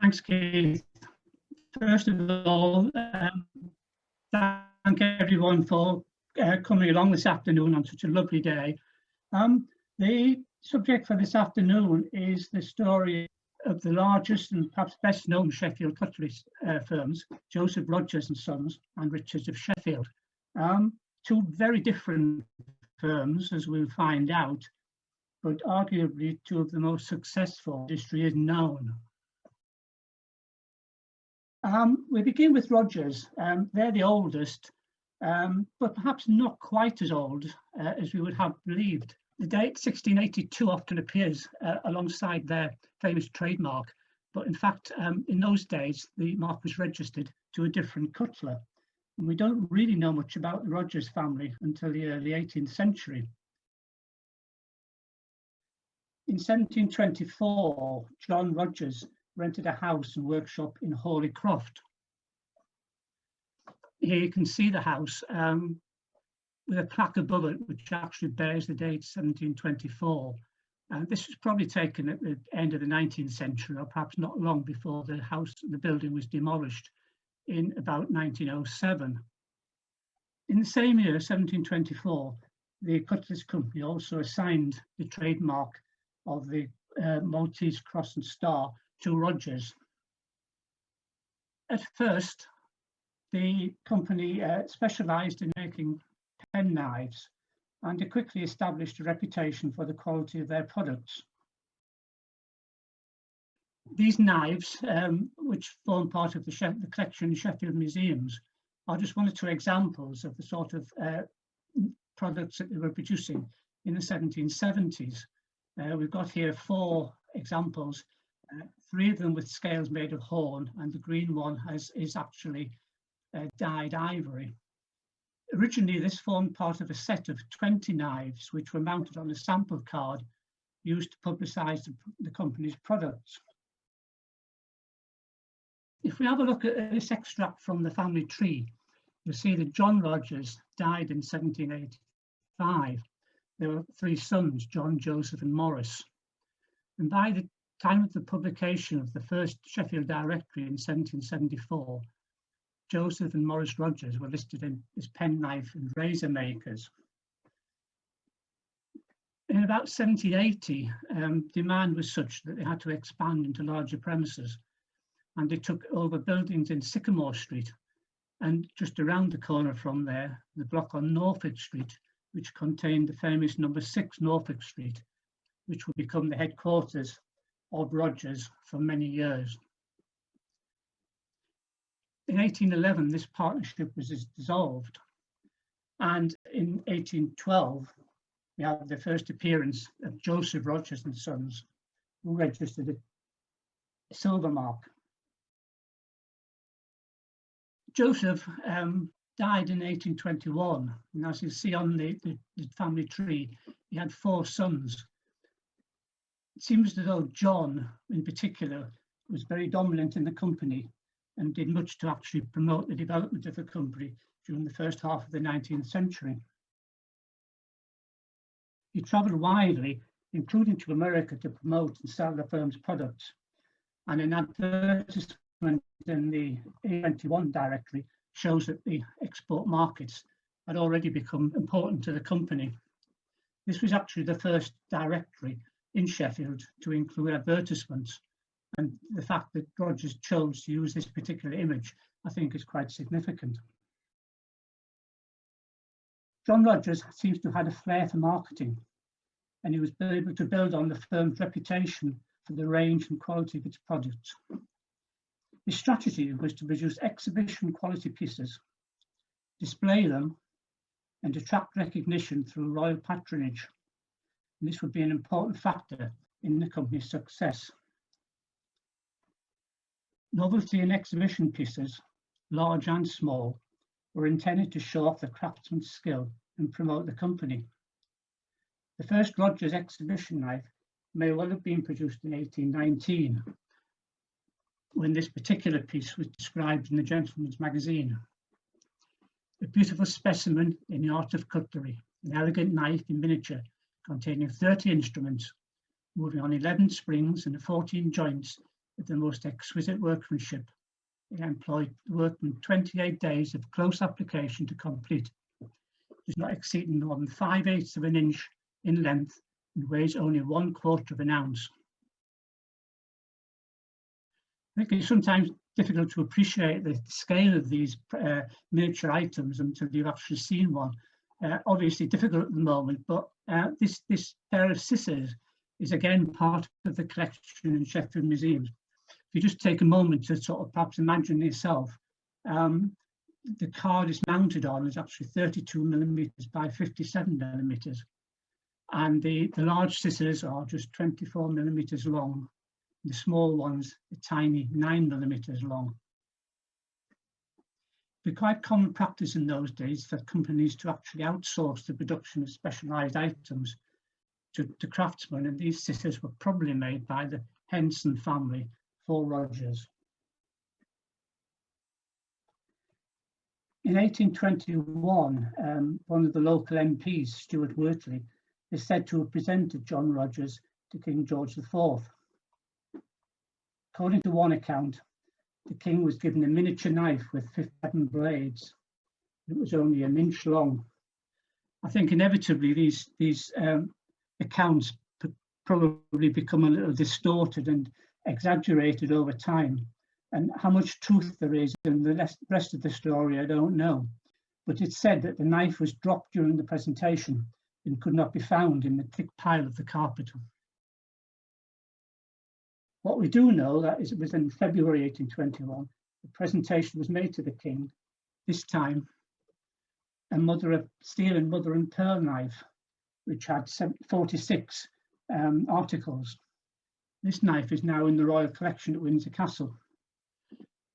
Thanks, Keith. First of all, thank everyone for coming along this afternoon on such a lovely day. The subject for this afternoon is the story of the largest and perhaps best known Sheffield cutlery firms, Joseph Rodgers and Sons and Richards of Sheffield. Two very different firms, as we'll find out, but arguably two of the most successful industry is known. We begin with Rodgers. They're the oldest, but perhaps not quite as old as we would have believed. The date 1682 often appears alongside their famous trademark, but in fact, in those days, the mark was registered to a different cutler. And we don't really know much about the Rodgers family until the early 18th century. In 1724, John Rodgers rented a house and workshop in Hawley. Here you can see the house with a plaque above it, which actually bears the date 1724. This was probably taken at the end of the 19th century, or perhaps not long before the building was demolished in about 1907. In the same year, 1724, the Cutler's Company also assigned the trademark of the Maltese Cross and Star to Rodgers. At first, the company specialised in making pen knives, and it quickly established a reputation for the quality of their products. These knives, which form part of the collection in Sheffield museums, are just one or two examples of the sort of products that they were producing in the 1770s. We've got here 4 examples, 3 of them with scales made of horn, and the green one is actually dyed ivory. Originally, this formed part of a set of 20 knives, which were mounted on a sample card used to publicise the company's products. If we have a look at this extract from the family tree, you'll see that John Rodgers died in 1785. There were 3 sons, John, Joseph and Morris. And by the time of the publication of the first Sheffield Directory in 1774, Joseph and Morris Rodgers were listed as penknife and razor makers. In about 1780, demand was such that they had to expand into larger premises, and they took over buildings in Sycamore Street, and just around the corner from there, the block on Norfolk Street, which contained the famous number 6 Norfolk Street, which would become the headquarters of Rodgers for many years. In 1811, this partnership was dissolved, and in 1812, we have the first appearance of Joseph Rodgers and Sons, who registered a silver mark. Joseph died in 1821, and as you see on the family tree, he had 4 sons. It seems as though John, in particular, was very dominant in the company and did much to actually promote the development of the company during the first half of the 19th century. He travelled widely, including to America, to promote and sell the firm's products. And an advertisement in the 21 directory shows that the export markets had already become important to the company. This was actually the first directory in Sheffield to include advertisements. And the fact that Rodgers chose to use this particular image, I think, is quite significant. John Rodgers seems to have had a flair for marketing, and he was able to build on the firm's reputation for the range and quality of its products. His strategy was to produce exhibition quality pieces, display them, and attract recognition through royal patronage. And this would be an important factor in the company's success. Novelty and exhibition pieces, large and small, were intended to show off the craftsman's skill and promote the company. The first Rodgers exhibition knife may well have been produced in 1819, when this particular piece was described in the Gentleman's Magazine. A beautiful specimen in the art of cutlery, an elegant knife in miniature containing 30 instruments, moving on 11 springs and 14 joints with the most exquisite workmanship. It employed the workman 28 days of close application to complete. It is not exceeding more than 5/8 of an inch in length and weighs only 1/4 of an ounce. I think it's sometimes difficult to appreciate the scale of these miniature items until you've actually seen one. Obviously difficult at the moment, but this pair of scissors is again part of the collection in Sheffield museums. If you just take a moment to sort of perhaps imagine yourself, the card is mounted on is actually 32mm by 57mm, and the large scissors are just 24mm long. The small ones are tiny 9mm long. It was quite common practice in those days for companies to actually outsource the production of specialised items to craftsmen, and these scissors were probably made by the Henson family for Rodgers. In 1821, one of the local MPs, Stuart Wortley, is said to have presented John Rodgers to King George IV. According to one account, the king was given a miniature knife with 57 blades. It was only an inch long. I think inevitably these accounts probably become a little distorted and exaggerated over time. And how much truth there is in the rest of the story, I don't know. But it's said that the knife was dropped during the presentation and could not be found in the thick pile of the carpet. What we do know that is it was in February 1821, the presentation was made to the king, this time a steel and mother and pearl knife, which had 46 articles. This knife is now in the Royal Collection at Windsor Castle.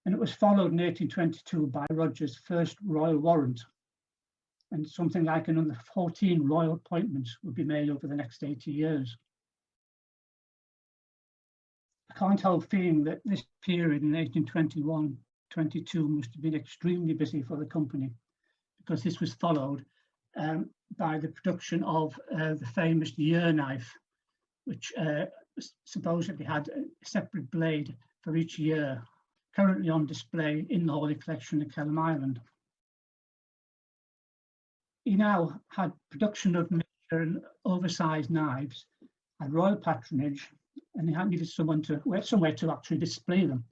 And it was followed in 1822 by Rodgers' first royal warrant. And something like another 14 royal appointments would be made over the next 80 years. I can't help feeling that this period in 1821-22 must have been extremely busy for the company, because this was followed by the production of the famous year knife, which supposedly had a separate blade for each year, currently on display in the Hawley collection at Kelham Island. He now had production of miniature and oversized knives, had royal patronage, and he had needed somewhere to actually display them.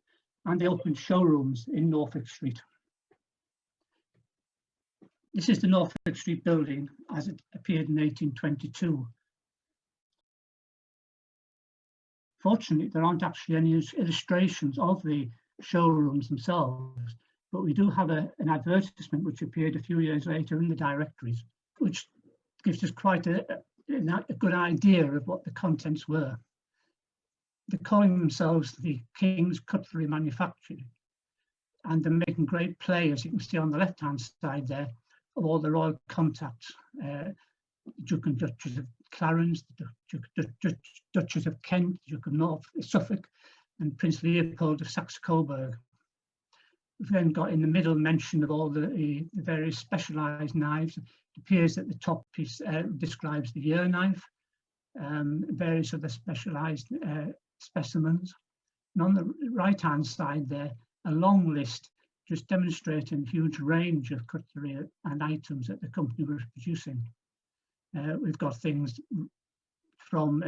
And they opened showrooms in Norfolk Street. This is the Norfolk Street building as it appeared in 1822. Fortunately, there aren't actually any illustrations of the showrooms themselves, but we do have an advertisement which appeared a few years later in the directories, which gives us quite a good idea of what the contents were. They're calling themselves the King's Cutlery Manufactory, and they're making great play, as you can see on the left-hand side there, of all the royal contacts, Duke and Duchess of Clarence, the Duchess of Kent, Duke of Suffolk, and Prince Leopold of Saxe-Coburg. We've then got in the middle mention of all the various specialised knives. It appears that the top piece describes the year knife, various other specialised specimens. And on the right-hand side there, a long list just demonstrating a huge range of cutlery and items that the company was producing. We've got things from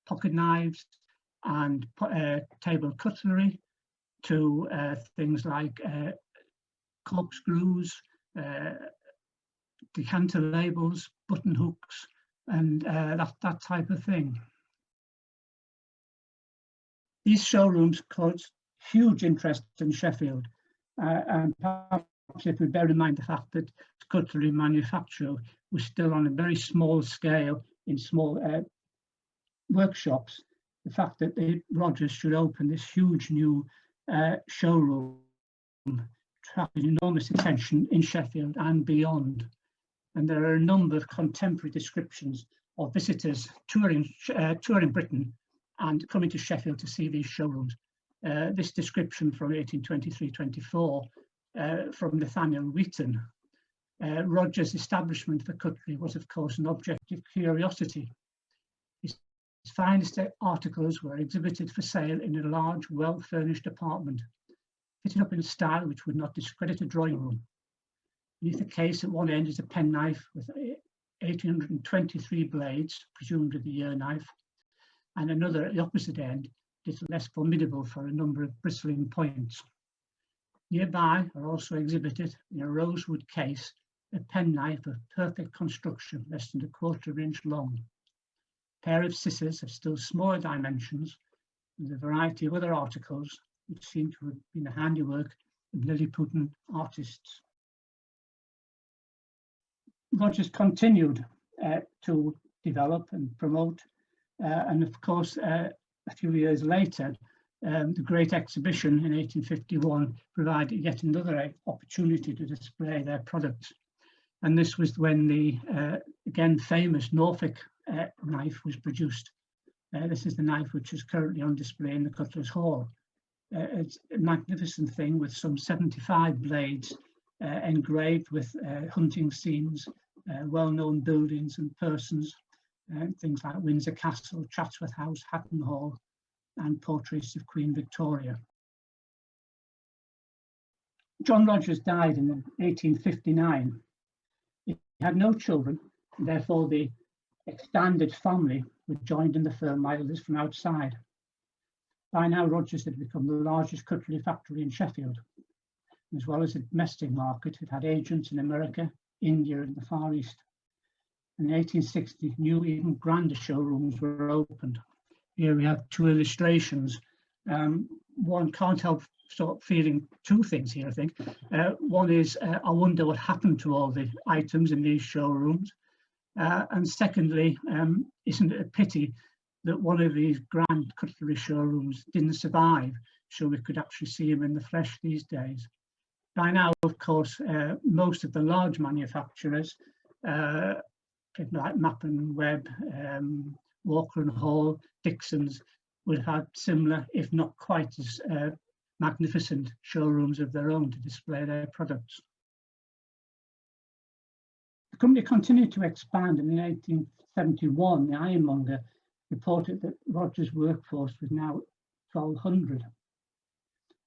pocket knives and table cutlery to things like corkscrews, decanter labels, button hooks, and that type of thing. These showrooms caused huge interest in Sheffield, and perhaps if we bear in mind the fact that cutlery manufacture was still on a very small scale in small workshops, the fact that Rodgers should open this huge new showroom attracted enormous attention in Sheffield and beyond. And there are a number of contemporary descriptions of visitors touring Britain and coming to Sheffield to see these showrooms. This description from 1823-24 from Nathaniel Wheaton. Rodgers' establishment for cutlery was, of course, an object of curiosity. He finest articles were exhibited for sale in a large, well-furnished apartment, fitted up in a style which would not discredit a drawing room. Beneath the case at one end is a penknife with 1823 blades, presumably the ear knife, and another at the opposite end, little less formidable for a number of bristling points. Nearby are also exhibited, in a rosewood case, a penknife of perfect construction, less than a 1/4 inch long, a pair of scissors of still smaller dimensions, and a variety of other articles which seem to have been the handiwork of Lilliputian artists. Rodgers continued to develop and promote, and of course, a few years later, the Great Exhibition in 1851 provided yet another opportunity to display their products. And this was when the, again, famous Norfolk knife was produced. This is the knife which is currently on display in the Cutler's Hall. It's a magnificent thing with some 75 blades engraved with hunting scenes, well-known buildings and persons, things like Windsor Castle, Chatsworth House, Hatton Hall, and portraits of Queen Victoria. John Rodgers died in 1859. He had no children, and therefore the extended family were joined in the firm by others from outside. By now, Rodgers had become the largest cutlery factory in Sheffield. As well as a domestic market, it had agents in America, India, and the Far East. In 1860, new, even grander showrooms were opened. Here we have two illustrations. One can't help sort of feeling two things here, I think. One is, I wonder what happened to all the items in these showrooms. And secondly, isn't it a pity that one of these grand cutlery showrooms didn't survive, so we could actually see them in the flesh these days. By now, of course, most of the large manufacturers, like Mappin Webb, Walker and Hall, Dixon's, would have similar, if not quite as magnificent showrooms of their own to display their products. The company continued to expand, and in 1871, the ironmonger reported that Rodgers' workforce was now 1,200.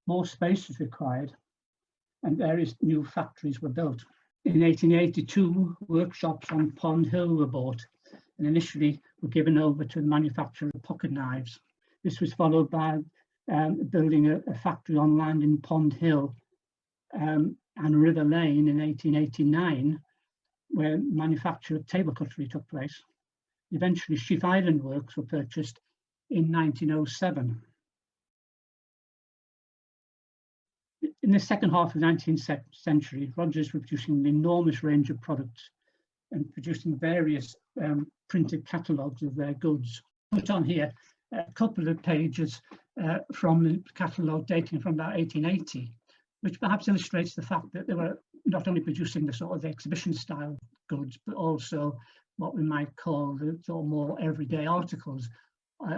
More space was required, and various new factories were built. In 1882, workshops on Pond Hill were bought, and initially were given over to the manufacture of pocket knives. This was followed by building a factory on land in Pond Hill and River Lane in 1889, where manufacture of table cutlery took place. Eventually, Sheaf Island Works were purchased in 1907. In the second half of the 19th century, Rodgers were producing an enormous range of products and producing various printed catalogues of their goods. Put on here a couple of pages from the catalogue dating from about 1880, which perhaps illustrates the fact that they were not only producing the sort of the exhibition style goods, but also what we might call the sort of more everyday articles,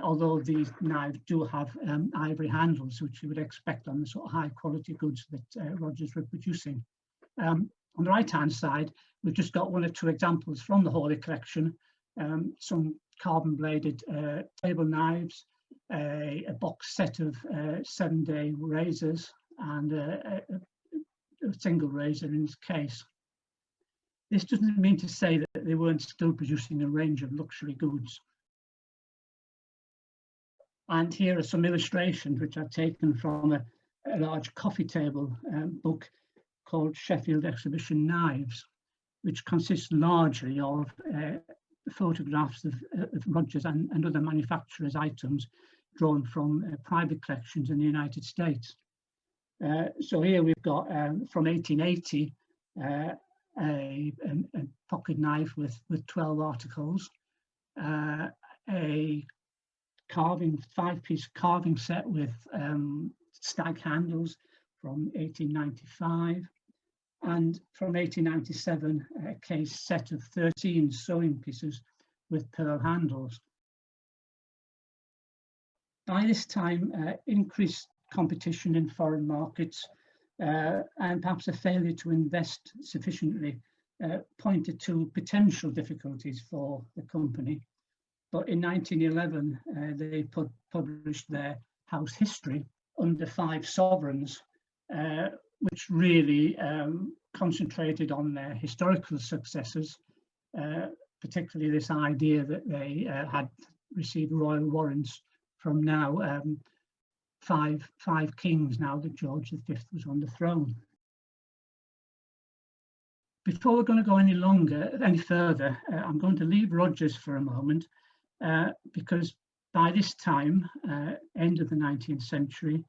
although these knives do have ivory handles, which you would expect on the sort of high quality goods that Rodgers were producing. On the right hand side, we've just got one or two examples from the Hawley collection, some carbon bladed table knives, a box set of 7-day razors, and a single razor in this case. This doesn't mean to say that they weren't still producing a range of luxury goods. And here are some illustrations which I've taken from a large coffee table book called Sheffield Exhibition Knives, which consists largely of photographs of Rodgers and other manufacturers' items drawn from private collections in the United States. So here we've got from 1880 a pocket knife with 12 articles, a five-piece carving set with stag handles from 1895, and from 1897 a case set of 13 sewing pieces with pearl handles. By this time, increased competition in foreign markets and perhaps a failure to invest sufficiently pointed to potential difficulties for the company. But in 1911, they published their house history under 5 sovereigns, which really concentrated on their historical successes, particularly this idea that they had received royal warrants from now 5 kings now that George V was on the throne. Before we're going to go any further, I'm going to leave Rodgers for a moment, because by this time, end of the 19th century,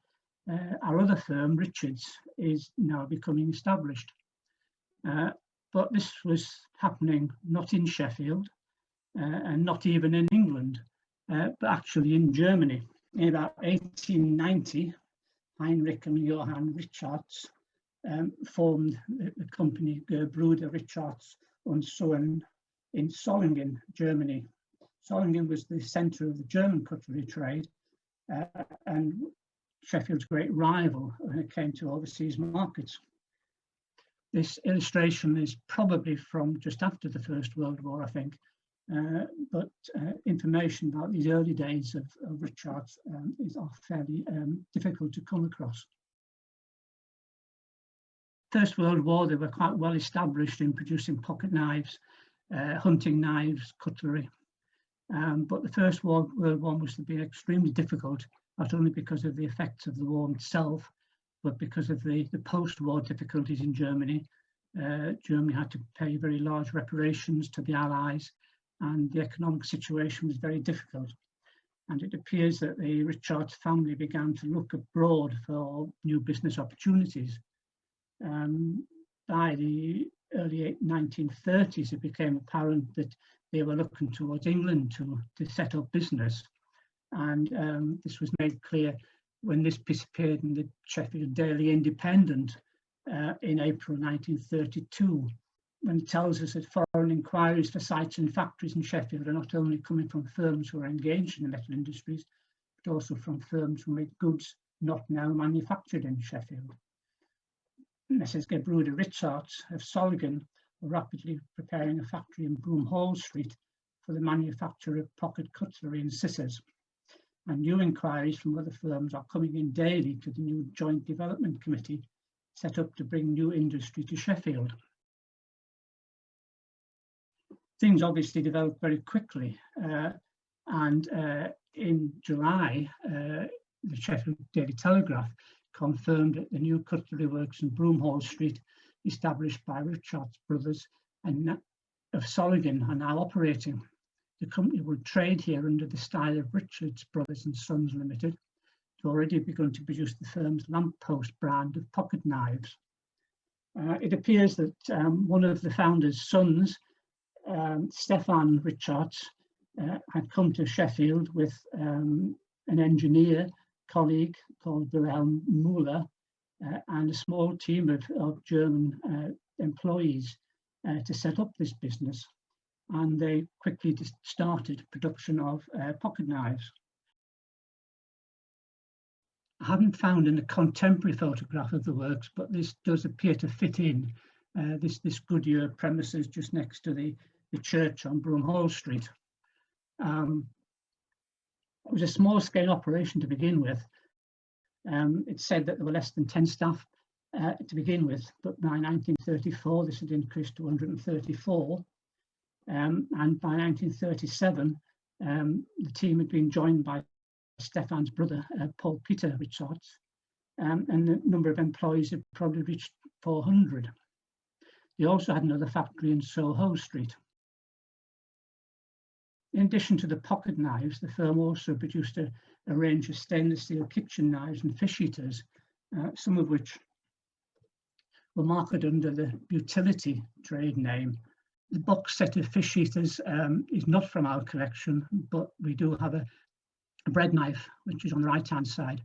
our other firm, Richards, is now becoming established. But this was happening not in Sheffield, and not even in England, but actually in Germany. In about 1890, Heinrich and Johann Richards formed the company Gebrüder Richards und Sohn in Solingen, Germany. Solingen was the centre of the German cutlery trade, and Sheffield's great rival when it came to overseas markets. This illustration is probably from just after the First World War, I think, but information about these early days of Richards are fairly difficult to come across. First World War, they were quite well established in producing pocket knives, hunting knives, cutlery. But the First World War must have been extremely difficult, not only because of the effects of the war itself, but because of the post-war difficulties in Germany. Germany had to pay very large reparations to the Allies, and the economic situation was very difficult. And it appears that the Richards family began to look abroad for new business opportunities. By the early 1930s, it became apparent that they were looking towards England to set up business. And this was made clear when this piece appeared in the Sheffield Daily Independent in April 1932, when it tells us that foreign inquiries for sites and factories in Sheffield are not only coming from firms who are engaged in the metal industries, but also from firms who make goods not now manufactured in Sheffield. Messrs. Gebrüder Richards of Solingen were rapidly preparing a factory in Broomhall Street for the manufacture of pocket cutlery and scissors. And new inquiries from other firms are coming in daily to the new Joint Development Committee set up to bring new industry to Sheffield. Things obviously developed very quickly, and in July, the Sheffield Daily Telegraph confirmed that the new cutlery works in Broomhall Street, established by Richards Brothers and of Solingen, are now operating. The company will trade here under the style of Richards Brothers and Sons Limited. It's already begun to produce the firm's lamppost brand of pocket knives. It appears that one of the founders' sons, Stefan Richards, had come to Sheffield with an engineer colleague called Wilhelm Müller and a small team of German employees to set up this business. And they quickly started production of pocket knives. I haven't found a contemporary photograph of the works, but this does appear to fit in this Goodyear premises just next to the church on Broomhall Street. It was a small-scale operation to begin with. It's said that there were less than 10 staff to begin with, but by 1934 this had increased to 134. And by 1937, the team had been joined by Stefan's brother, Paul Peter Richards, and the number of employees had probably reached 400. They also had another factory in Soho Street. In addition to the pocket knives, the firm also produced a range of stainless steel kitchen knives and fish eaters, some of which were marketed under the utility trade name. The box set of fish eaters is not from our collection, but we do have a bread knife, which is on the right-hand side.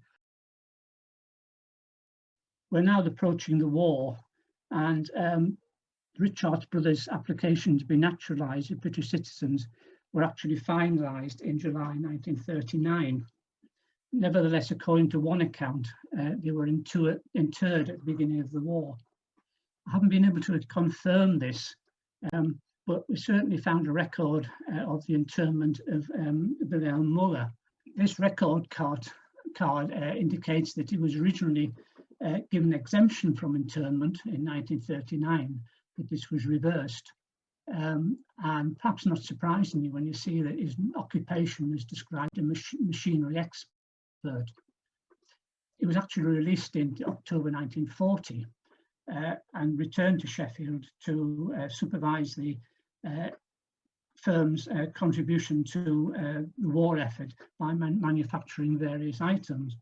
We're now approaching the war, and Richards Brothers' application to be naturalised as British citizens were actually finalised in July 1939. Nevertheless, according to one account, they were interred at the beginning of the war. I haven't been able to confirm this, but we certainly found a record of the interment of Wilhelm Muller. This record card indicates that he was originally given exemption from internment in 1939, but this was reversed. And perhaps not surprisingly, when you see that his occupation was described as machinery expert. He was actually released in October 1940 and returned to Sheffield to supervise the firm's contribution to the war effort by manufacturing various items.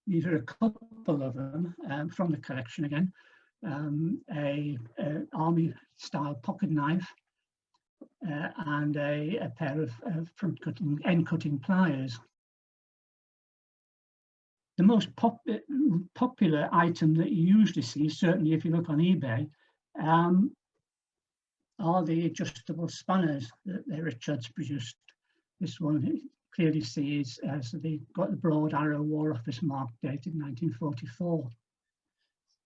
These are a couple of them from the collection again. A army-style pocket knife and a pair of front-cutting, end-cutting pliers. The most popular item that you usually see, certainly if you look on eBay, are the adjustable spanners that the Richards produced. This one you clearly sees so they've got the broad arrow War Office mark dated 1944.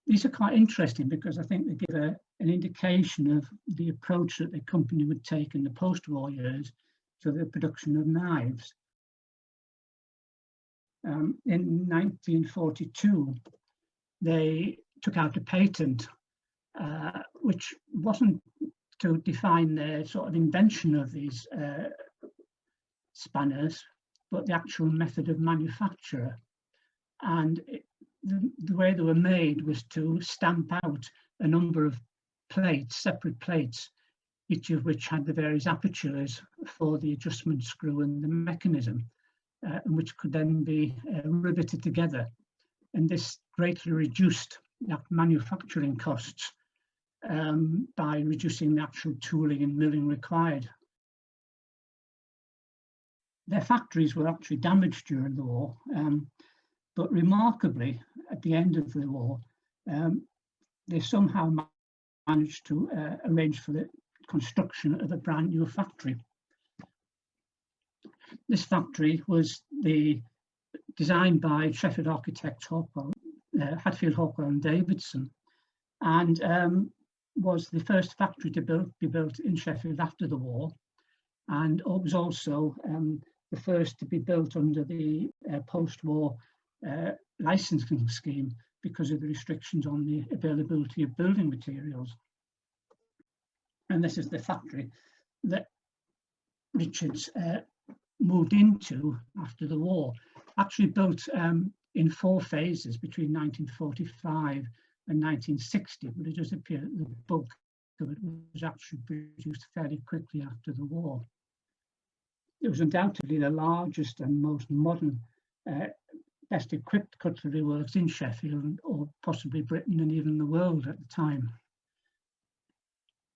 These are quite interesting because I think they give an indication of the approach that the company would take in the post-war years to the production of knives. In 1942, they took out a patent which wasn't to define the sort of invention of these spanners, but the actual method of manufacture. And the way they were made was to stamp out a number of plates, separate plates, each of which had the various apertures for the adjustment screw and the mechanism, and which could then be riveted together. And this greatly reduced the manufacturing costs by reducing the actual tooling and milling required. Their factories were actually damaged during the war, but remarkably, at the end of the war, they somehow managed to arrange for the construction of a brand new factory. This factory was designed by Sheffield architect Hatfield, Hawley and Davidson, and was the first factory to be built in Sheffield after the war, and it was also the first to be built under the post-war licensing scheme because of the restrictions on the availability of building materials. And this is the factory that Richards moved into after the war, actually built in 4 phases between 1945 and 1960, but it does appear that the bulk of it was actually produced fairly quickly after the war. It was undoubtedly the largest and most modern, best equipped cutlery works in Sheffield, or possibly Britain and even the world at the time.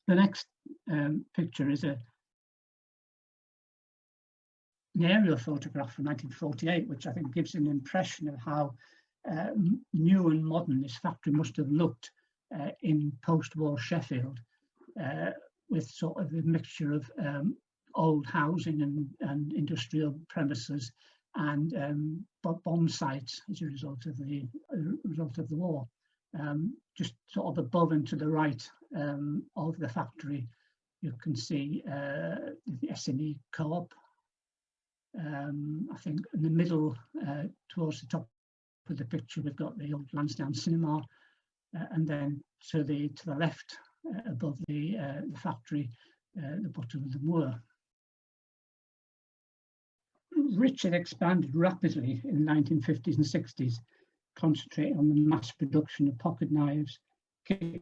The next picture is an aerial photograph from 1948, which I think gives an impression of how new and modern this factory must have looked in post-war Sheffield, with sort of a mixture of old housing and industrial premises and bomb sites as a result of the war. Just sort of above and to the right of the factory, you can see the SME Co-op. I think in the middle, towards the top of the picture, we've got the old Lansdowne Cinema, and then to the left, above the factory, the bottom of the moor. Richard expanded rapidly in the 1950s and 60s, concentrating on the mass production of pocket knives, kitchen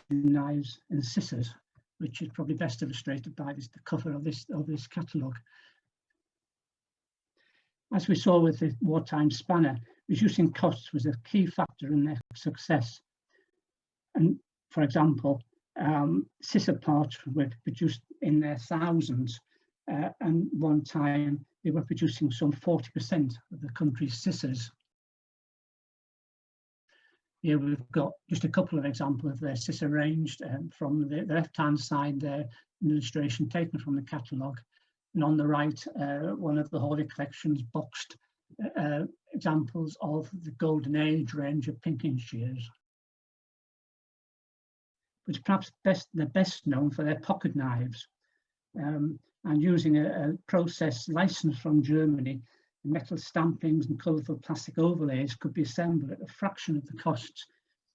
knives, and scissors, which is probably best illustrated by the cover of this catalogue. As we saw with the wartime spanner, reducing costs was a key factor in their success. And for example, scissor parts were produced in their thousands, and one time they were producing some 40% of the country's scissors. Here we've got just a couple of examples of their scissor range. From the left-hand side there, an illustration taken from the catalogue, and on the right, one of the Hawley collection's boxed examples of the Golden Age range of pinking shears. but perhaps they're best known for their pocket knives. And using a process licensed from Germany, metal stampings and colourful plastic overlays could be assembled at a fraction of the costs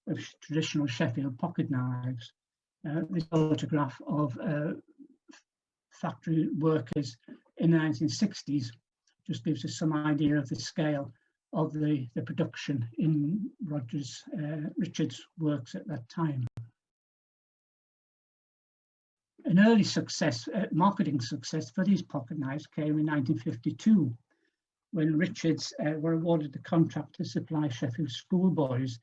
of traditional Sheffield pocket knives. This photograph of factory workers in the 1960s just gives us some idea of the scale of the production in Rodgers Richards works at that time. An early success, marketing success for these pocket knives came in 1952, when Richards were awarded the contract to supply Sheffield schoolboys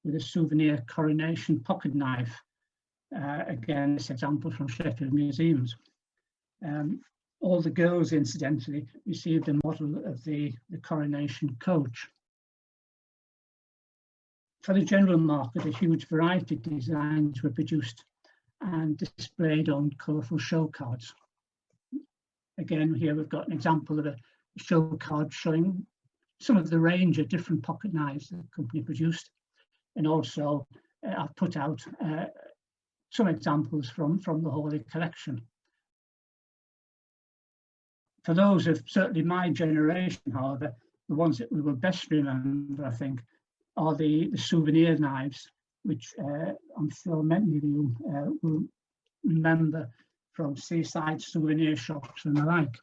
with a souvenir coronation pocket knife. Again, this example from Sheffield museums. All the girls, incidentally, received a model of the coronation coach. For the general market, a huge variety of designs were produced and displayed on colourful show cards. Again, here we've got an example of a show card showing some of the range of different pocket knives that the company produced, and also I've put out some examples from the Hawley collection. For those of certainly my generation, however, the ones that we will best remember, I think, are the souvenir knives, which I'm sure many of you will remember from seaside souvenir shops and the like.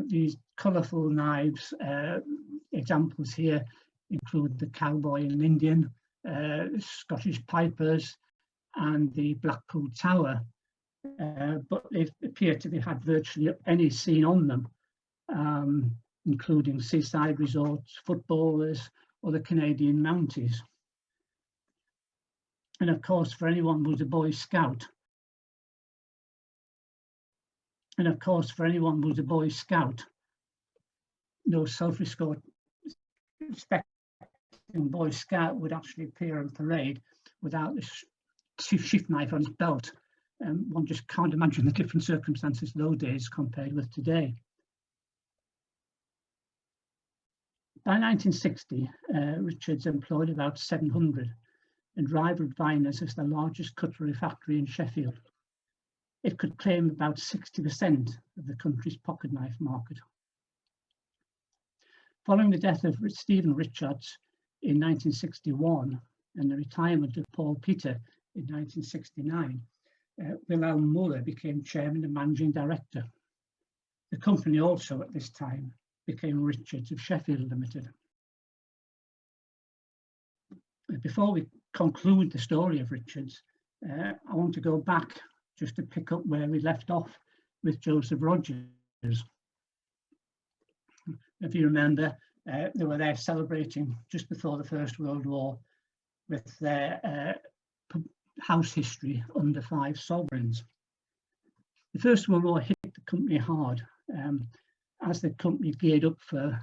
These colourful knives, examples here include the cowboy and Indian, Scottish pipers, and the Blackpool Tower, but they appear to have had virtually any scene on them, including seaside resorts, footballers, or the Canadian Mounties. And of course, for anyone who's a Boy Scout, no self-respecting Boy Scout would actually appear on parade without this shift knife on his belt. One just can't imagine the different circumstances those days compared with today. By 1960, Richards employed about 700 and rivaled Viners as the largest cutlery factory in Sheffield. It could claim about 60% of the country's pocket knife market. Following the death of Stephen Richards in 1961 and the retirement of Paul Peter in 1969, Wilhelm Muller became chairman and managing director. The company also at this time became Richards of Sheffield Limited. Before we conclude the story of Richards, I want to go back just to pick up where we left off with Joseph Rodgers. If you remember, they were there celebrating just before the First World War with their house history under 5 sovereigns. The First World War hit the company hard as the company geared up for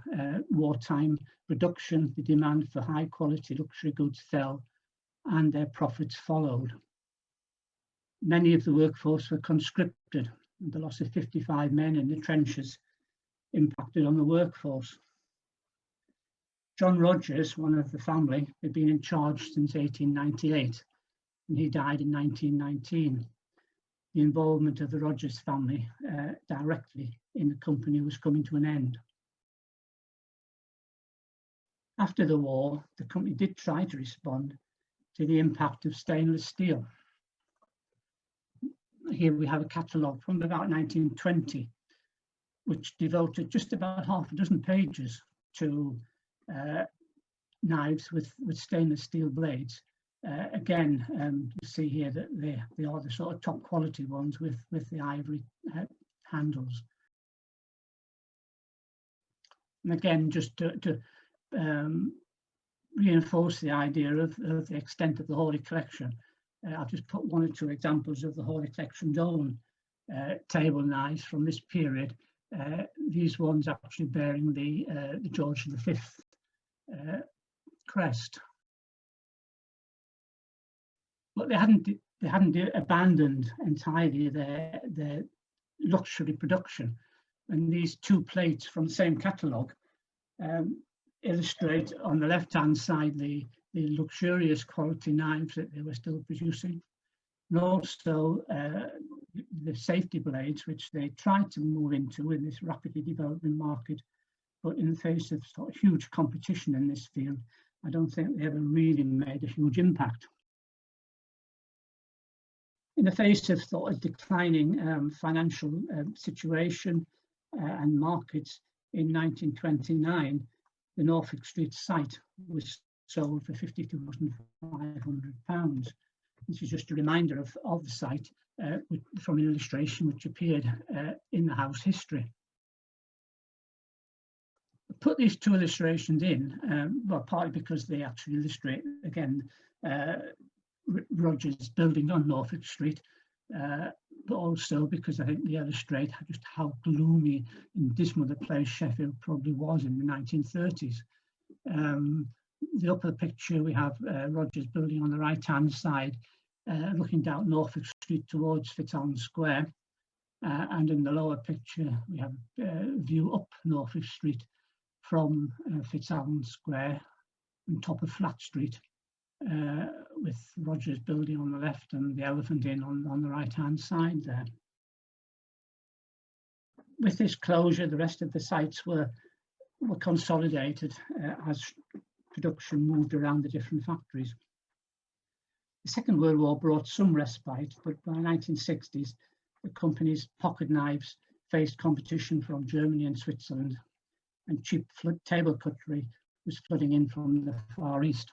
wartime production. The demand for high quality luxury goods fell and their profits followed. Many of the workforce were conscripted, and the loss of 55 men in the trenches impacted on the workforce. John Rodgers, one of the family, had been in charge since 1898, and he died in 1919. The involvement of the Rodgers family directly in the company was coming to an end. After the war, the company did try to respond to the impact of stainless steel. Here we have a catalogue from about 1920, which devoted just about half a dozen pages to knives with stainless steel blades. Again, you see here that they are the sort of top quality ones with the ivory handles. And again, just to reinforce the idea of the extent of the Hawley collection, I'll just put 1 or 2 examples of the Hawley collection's own table knives from this period. These ones actually bearing the George V crest. But they hadn't abandoned entirely their luxury production. And these 2 plates from the same catalogue illustrate on the left-hand side the luxurious quality knives that they were still producing. and also the safety blades, which they tried to move into in this rapidly developing market. But in the face of sort of huge competition in this field, I don't think they ever really made a huge impact. In the face of sort of declining financial situation and markets, in 1929, the Norfolk Street site was sold for £52,500. This is just a reminder of the site from an illustration which appeared in the house history. I put these two illustrations in, well, partly because they actually illustrate, again, Rodgers building on Norfolk Street, but also because I think they illustrate just how gloomy and dismal the place Sheffield probably was in the 1930s. The upper picture, we have Rodgers building on the right-hand side, looking down Norfolk Street towards Fitzallen Square. And in the lower picture, we have a view up Norfolk Street from Fitzallen Square on top of Flat Street, with Rodgers building on the left and the Elephant Inn on the right-hand side there. With this closure, the rest of the sites were consolidated as production moved around the different factories. The Second World War brought some respite, but by the 1960s, the company's pocket knives faced competition from Germany and Switzerland, and cheap table cutlery was flooding in from the Far East.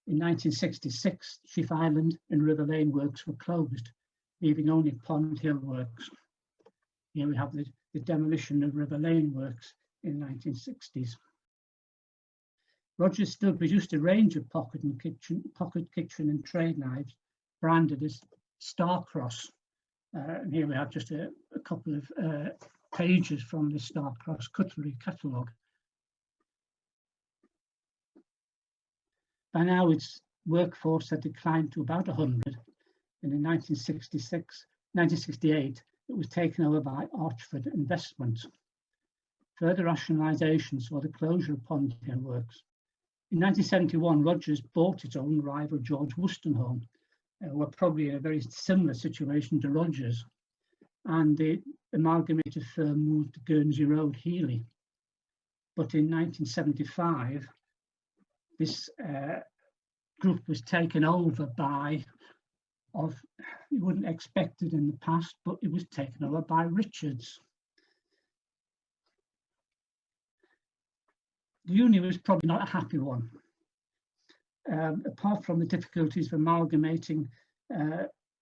In 1966, Sheaf Island and River Lane works were closed, leaving only Pond Hill works. Here we have the demolition of River Lane works in the 1960s. Rodgers still produced a range of pocket, kitchen and trade knives branded as Starcross. And here we have just a couple of pages from the Starcross Cutlery catalogue. By now, its workforce had declined to about 100, and in 1968, it was taken over by Archford Investments. Further rationalisation saw the closure of Pond Hill Works. In 1971, Rodgers bought its own rival George Wuston, who were probably in a very similar situation to Rodgers, and the amalgamated firm moved to Guernsey Road, Healy. But in 1975, this group was taken over by, you wouldn't expect it in the past, but it was taken over by Richards. The union was probably not a happy one. Apart from the difficulties of amalgamating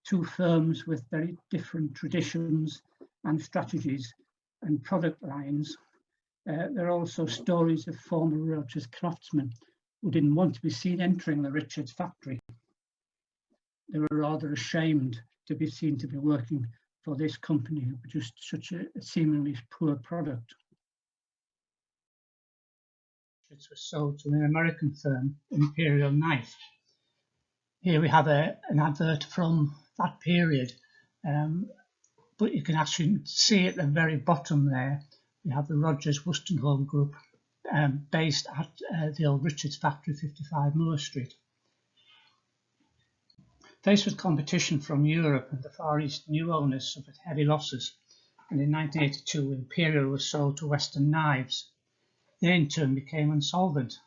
two firms with very different traditions and strategies and product lines, there are also stories of former Rodgers craftsmen who didn't want to be seen entering the Richards factory. They were rather ashamed to be seen to be working for this company who produced such a seemingly poor product. It was sold to an American firm, Imperial Knife. Here we have an advert from that period, but you can actually see at the very bottom there, we have the Rodgers Wustenholm Group based at the old Richards factory, 55 Muller Street. Faced with competition from Europe and the Far East, new owners suffered heavy losses, and in 1982 Imperial was sold to Western Knives. They in turn became insolvent.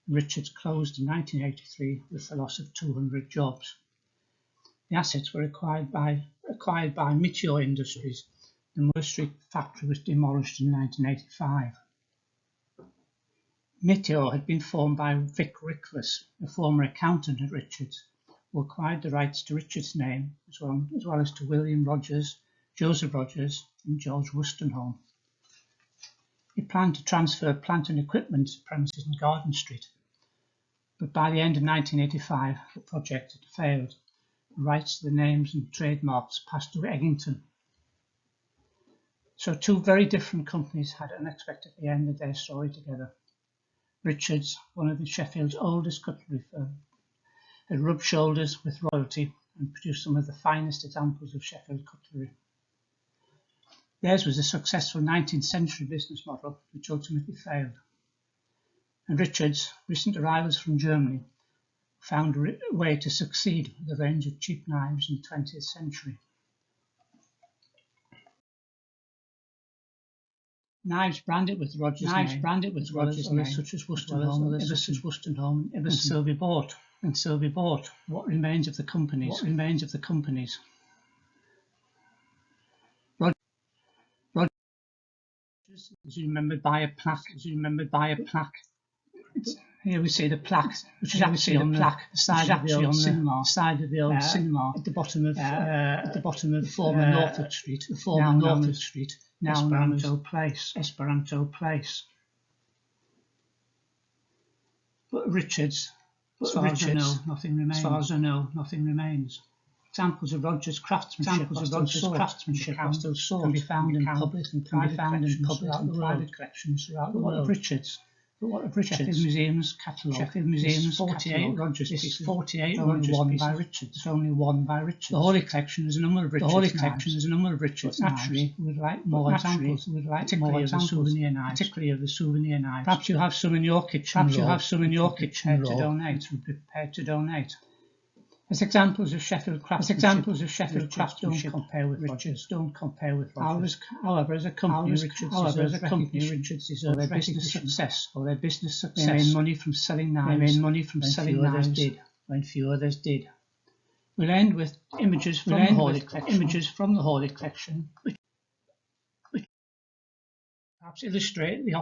Richards closed in 1983 with the loss of 200 jobs. The assets were acquired by Meteor Industries. The Muller Street factory was demolished in 1985. Meteor had been formed by Vic Rickless, a former accountant at Richards, who acquired the rights to Richards' name as well as to William Rodgers, Joseph Rodgers and George Wustenholm. He planned to transfer plant and equipment to premises in Garden Street, but by the end of 1985 the project had failed. The rights to the names and trademarks passed to Eggington. So two very different companies had unexpectedly ended their story together. Richards, one of Sheffield's oldest cutlery firms, had rubbed shoulders with royalty and produced some of the finest examples of Sheffield cutlery. Theirs was a successful 19th century business model which ultimately failed. And Richards, recent arrivals from Germany, found a way to succeed with a range of cheap knives in the 20th century. Knives branded with Rodgers' name, such as Worstenholme, and Sylvie bought. What remains of the companies? Rodgers is remembered by a plaque. Here we see the plaque, which is actually on the side of the old cinema, at the bottom of the former Norfolk Street, now known as Esperanto Place. But Richards, as far as I know, nothing remains. Examples of Rodgers' craftsmanship can be found in public and private collections throughout the world. But what of Richards? Sheffield Museum's catalogue. 48 Rodgers pieces, only one by Richards. The Hawley collection is a number of Richards. But naturally, we would like more examples, particularly of the souvenir knives. Perhaps you have some in your kitchen. Prepared to donate. As examples of Sheffield craftsmanship, don't compare with Richards. However, as a company, Richards deserves their business success. They made money from selling knives when few others did. We'll end with images from the Hawley collection, which perhaps illustrate the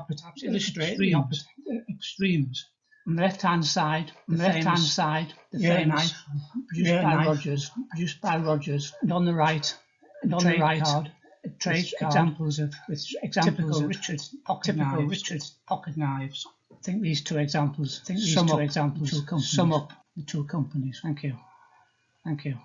extremes. On the left-hand side, the famous knife produced by Rodgers, and on the right, trade examples of typical Richards pocket knives. I think these two examples sum up the two companies. Thank you.